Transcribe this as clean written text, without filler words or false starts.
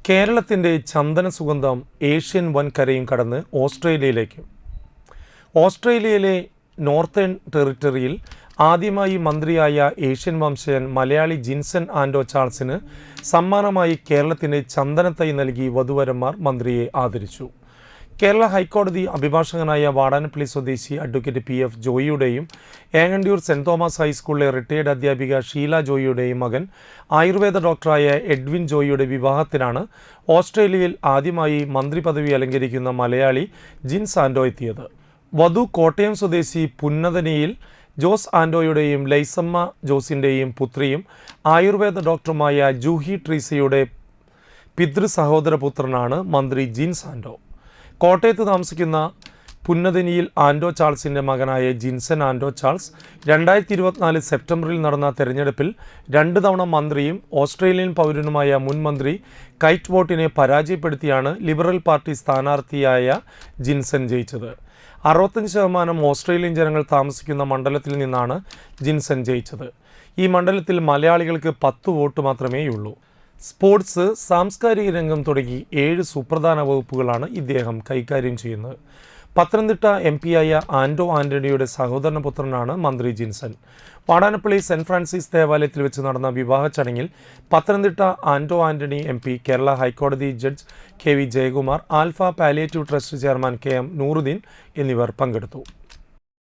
കേരളത്തിൻ്റെ ചന്ദന സുഗന്ധം ഏഷ്യൻ വൻകരയും കടന്ന് ഓസ്ട്രേലിയയിലേക്ക്. ഓസ്ട്രേലിയയിലെ നോർത്തേൺ ടെറിട്ടറിയിൽ ആദ്യമായി മന്ത്രിയായ ഏഷ്യൻ വംശജൻ മലയാളി ജിൻസൺ ആൻഡോ ചാൾസിന് സമ്മാനമായി കേരളത്തിൻ്റെ ചന്ദനത്തൈ നൽകി വധൂവരന്മാർ മന്ത്രിയെ ആദരിച്ചു. കേരള ഹൈക്കോടതി അഭിഭാഷകനായ വാടാനപ്പള്ളി സ്വദേശി അഡ്വക്കേറ്റ് PF ജോയിയുടെയും ഏങ്ങണ്ടിയൂർ സെൻറ് തോമസ് ഹൈസ്കൂളിലെ റിട്ടയേർഡ് അധ്യാപിക ഷീല ജോയിയുടെയും മകൻ ആയുർവേദ ഡോക്ടറായ എഡ്വിൻ ജോയിയുടെ വിവാഹത്തിനാണ് ഓസ്ട്രേലിയയിൽ ആദ്യമായി മന്ത്രി പദവി അലങ്കരിക്കുന്ന മലയാളി ജിൻസ് ആൻഡോ എത്തിയത്. വധു കോട്ടയം സ്വദേശി പുന്നതനിയിൽ ജോസ് ആൻഡോയുടെയും ലൈസമ്മ ജോസിൻ്റെയും പുത്രിയും ആയുർവേദ ഡോക്ടറുമായ ജൂഹി ട്രീസയുടെ പിതൃ സഹോദരപുത്രനാണ് മന്ത്രി ജിൻസ് ആൻഡോ. കോട്ടയത്ത് താമസിക്കുന്ന പുന്നതനിയിൽ ആൻഡോ ചാൾസിൻ്റെ മകനായ ജിൻസൺ ആൻഡോ ചാൾസ് 2024 സെപ്റ്റംബറിൽ നടന്ന തെരഞ്ഞെടുപ്പിൽ 2 തവണ മന്ത്രിയും ഓസ്ട്രേലിയൻ പൗരനുമായ മുൻ മന്ത്രി കൈറ്റ് വോട്ടിനെ പരാജയപ്പെടുത്തിയാണ് ലിബറൽ പാർട്ടി സ്ഥാനാർത്ഥിയായ ജിൻസൺ ജയിച്ചത്. 65% ഓസ്ട്രേലിയൻ ജനങ്ങൾ താമസിക്കുന്ന മണ്ഡലത്തിൽ നിന്നാണ് ജിൻസൺ ജയിച്ചത്. ഈ മണ്ഡലത്തിൽ മലയാളികൾക്ക് 10 വോട്ട് മാത്രമേയുള്ളൂ. സ്പോർട്സ്, സാംസ്കാരിക രംഗം തുടങ്ങി 7 സുപ്രധാന വകുപ്പുകളാണ് ഇദ്ദേഹം കൈകാര്യം ചെയ്യുന്നത്. പത്തനംതിട്ട MP ആയ ആൻഡോ ആൻ്റണിയുടെ സഹോദരൻ പുത്രനാണ് മന്ത്രി ജിൻസൺ. വാടാനപ്പള്ളി സെൻറ് ഫ്രാൻസിസ് ദേവാലയത്തിൽ വെച്ച് നടന്ന വിവാഹ ചടങ്ങിൽ പത്തനംതിട്ട ആൻഡോ ആൻ്റണി MP, കേരള ഹൈക്കോടതി judge KV Jayakumar, alpha palliative trust chairman KM Nooruddin എന്നിവർ പങ്കെടുത്തു.